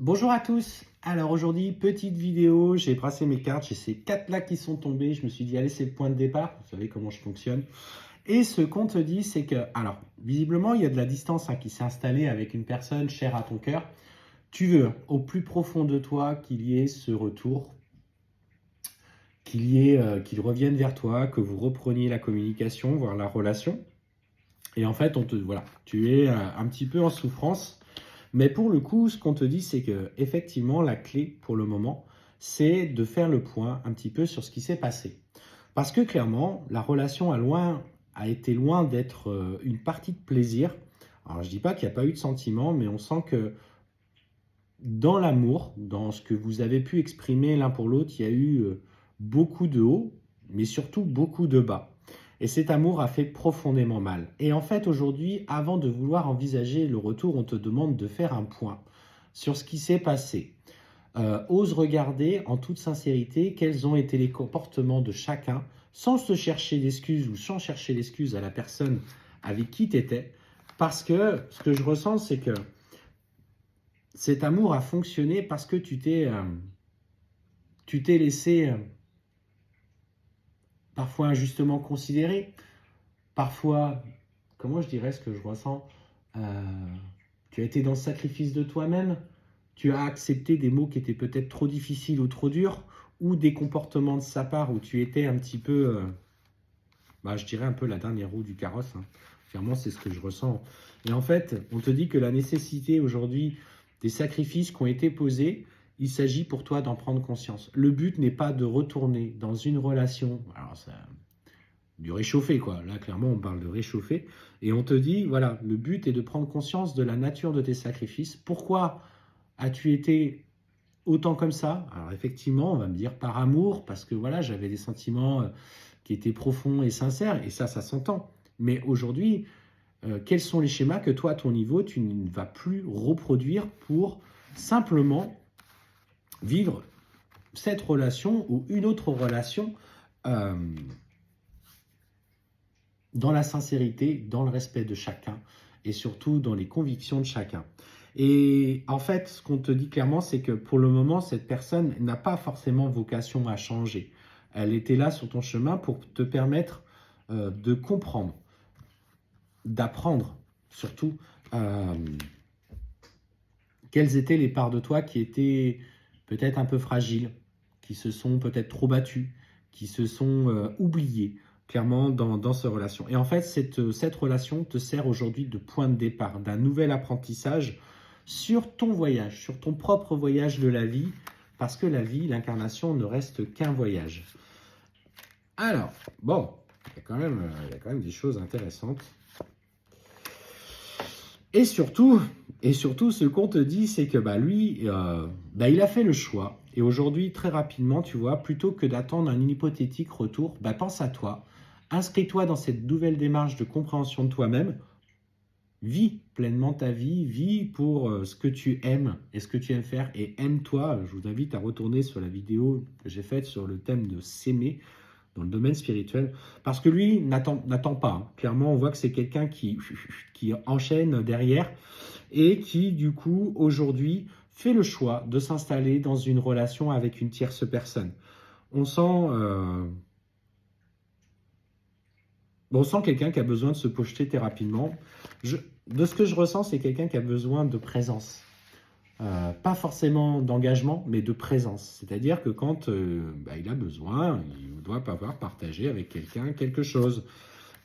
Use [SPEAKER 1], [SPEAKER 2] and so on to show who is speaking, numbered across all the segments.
[SPEAKER 1] Bonjour à tous. Alors aujourd'hui, petite vidéo, j'ai brassé mes cartes, j'ai ces 4 là qui sont tombés, je me suis dit allez c'est le point de départ, vous savez comment je fonctionne. Et ce qu'on te dit c'est que, alors visiblement il y a de la distance qui s'est installée avec une personne chère à ton cœur. Tu veux au plus profond de toi qu'il y ait ce retour, qu'il revienne vers toi, que vous repreniez la communication, voire la relation. Et en fait voilà, tu es un petit peu en souffrance. Mais pour le coup, ce qu'on te dit, c'est que effectivement, la clé pour le moment, c'est de faire le point un petit peu sur ce qui s'est passé. Parce que clairement, la relation a été loin d'être une partie de plaisir. Alors, je dis pas qu'il n'y a pas eu de sentiments, mais on sent que dans l'amour, dans ce que vous avez pu exprimer l'un pour l'autre, il y a eu beaucoup de hauts, mais surtout beaucoup de bas. Et cet amour a fait profondément mal. Et en fait, aujourd'hui, avant de vouloir envisager le retour, on te demande de faire un point sur ce qui s'est passé. Ose regarder en toute sincérité quels ont été les comportements de chacun, sans se chercher d'excuses ou sans chercher l'excuse à la personne avec qui tu étais. Parce que ce que je ressens, c'est que cet amour a fonctionné parce que tu t'es laissé parfois injustement considéré, parfois, comment je dirais ce que je ressens, tu as été dans le sacrifice de toi-même, tu as accepté des mots qui étaient peut-être trop difficiles ou trop durs, ou des comportements de sa part où tu étais un petit peu, je dirais un peu la dernière roue du carrosse. Clairement, c'est ce que je ressens. Et en fait, on te dit que la nécessité aujourd'hui des sacrifices qui ont été posés, il s'agit pour toi d'en prendre conscience. Le but n'est pas de retourner dans une relation, alors ça, du réchauffé quoi. Là, clairement, on parle de réchauffer. Et on te dit, voilà, le but est de prendre conscience de la nature de tes sacrifices. Pourquoi as-tu été autant comme ça? Alors effectivement, on va me dire par amour, parce que voilà, j'avais des sentiments qui étaient profonds et sincères, et ça s'entend. Mais aujourd'hui, quels sont les schémas que toi, à ton niveau, tu ne vas plus reproduire pour simplement vivre cette relation ou une autre relation euh, dans la sincérité, dans le respect de chacun et surtout dans les convictions de chacun. Et en fait, ce qu'on te dit clairement, c'est que pour le moment, cette personne n'a pas forcément vocation à changer. Elle était là sur ton chemin pour te permettre de comprendre, d'apprendre surtout quelles étaient les parts de toi qui étaient peut-être un peu fragiles, qui se sont peut-être trop battues, qui se sont oubliées clairement dans cette relation. Et en fait, cette relation te sert aujourd'hui de point de départ, d'un nouvel apprentissage sur ton voyage, sur ton propre voyage de la vie, parce que la vie, l'incarnation ne reste qu'un voyage. Alors, bon, il y a quand même des choses intéressantes. Et surtout, ce qu'on te dit, c'est que lui, il a fait le choix. Et aujourd'hui, très rapidement, tu vois, plutôt que d'attendre un hypothétique retour, pense à toi. Inscris-toi dans cette nouvelle démarche de compréhension de toi-même. Vis pleinement ta vie, vis pour ce que tu aimes et ce que tu aimes faire. Et aime-toi. Je vous invite à retourner sur la vidéo que j'ai faite sur le thème de s'aimer dans le domaine spirituel, parce que lui n'attend pas. Clairement, on voit que c'est quelqu'un qui enchaîne derrière et qui, du coup, aujourd'hui, fait le choix de s'installer dans une relation avec une tierce personne. On sent quelqu'un qui a besoin de se projeter très rapidement. De ce que je ressens, c'est quelqu'un qui a besoin de présence. Pas forcément d'engagement, mais de présence. C'est-à-dire que quand il a besoin, il doit pouvoir partager avec quelqu'un quelque chose.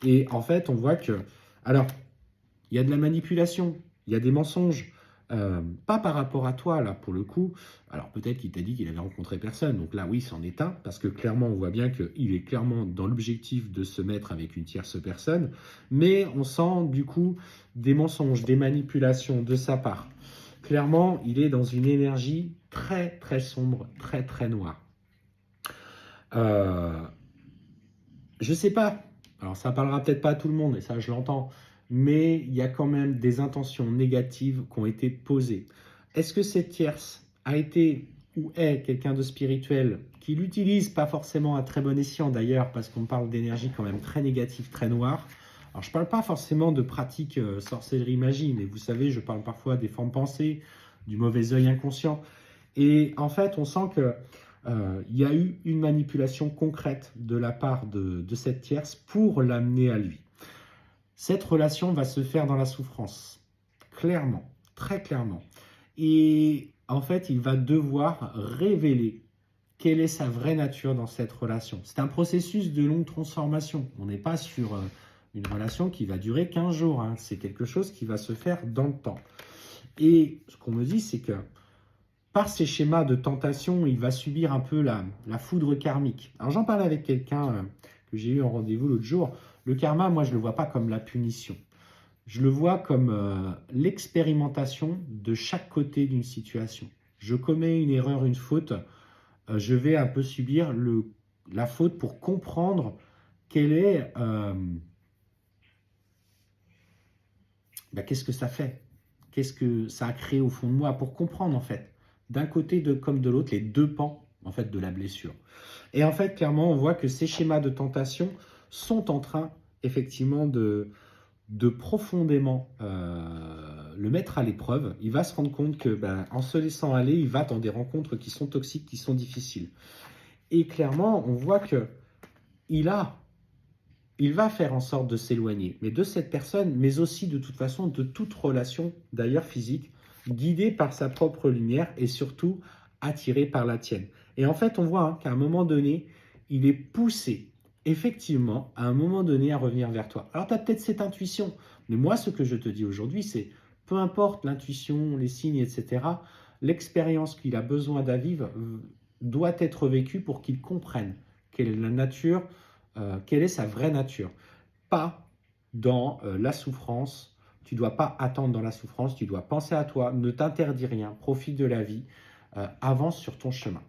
[SPEAKER 1] Et en fait, on voit que, alors, il y a de la manipulation, il y a des mensonges, pas par rapport à toi, là, pour le coup. Alors, peut-être qu'il t'a dit qu'il avait rencontré personne, donc là, oui, c'en est un, parce que clairement, on voit bien qu'il est clairement dans l'objectif de se mettre avec une tierce personne, mais on sent, du coup, des mensonges, des manipulations de sa part. Clairement, il est dans une énergie très, très sombre, très, très noire. Je sais pas, alors ça parlera peut-être pas à tout le monde, et ça je l'entends, mais il y a quand même des intentions négatives qui ont été posées. Est-ce que cette tierce a été ou est quelqu'un de spirituel qui l'utilise pas forcément à très bon escient d'ailleurs, parce qu'on parle d'énergie quand même très négative, très noire. Alors je parle pas forcément de pratiques sorcellerie, magie, mais vous savez, je parle parfois des formes pensées, du mauvais œil inconscient. Et en fait, on sent que il y a eu une manipulation concrète de la part de cette tierce pour l'amener à lui. Cette relation va se faire dans la souffrance, clairement, très clairement. Et en fait, il va devoir révéler quelle est sa vraie nature dans cette relation. C'est un processus de longue transformation. On n'est pas sur une relation qui va durer 15 jours. Hein. C'est quelque chose qui va se faire dans le temps. Et ce qu'on me dit, c'est que par ces schémas de tentation, il va subir un peu la foudre karmique. Alors j'en parlais avec quelqu'un que j'ai eu en rendez-vous l'autre jour. Le karma, moi, je ne le vois pas comme la punition. Je le vois comme l'expérimentation de chaque côté d'une situation. Je commets une erreur, une faute, je vais un peu subir la faute pour comprendre quelle est... qu'est-ce que ça fait? Qu'est-ce que ça a créé au fond de moi? Pour comprendre, en fait, d'un côté comme de l'autre, les deux pans, en fait, de la blessure. Et en fait, clairement, on voit que ces schémas de tentation sont en train, effectivement, de profondément le mettre à l'épreuve. Il va se rendre compte que, en se laissant aller, il va dans des rencontres qui sont toxiques, qui sont difficiles. Et clairement, on voit que il va faire en sorte de s'éloigner, mais de cette personne, mais aussi de toute façon de toute relation, d'ailleurs physique, guidée par sa propre lumière et surtout attirée par la tienne. Et en fait, on voit qu'à un moment donné, il est poussé, effectivement, à un moment donné, à revenir vers toi. Alors, tu as peut-être cette intuition, mais moi, ce que je te dis aujourd'hui, c'est peu importe l'intuition, les signes, etc., l'expérience qu'il a besoin d'avivre doit être vécue pour qu'il comprenne quelle est la nature, quelle est sa vraie nature. Pas dans la souffrance. Tu ne dois pas attendre dans la souffrance, tu dois penser à toi, ne t'interdis rien, profite de la vie, avance sur ton chemin.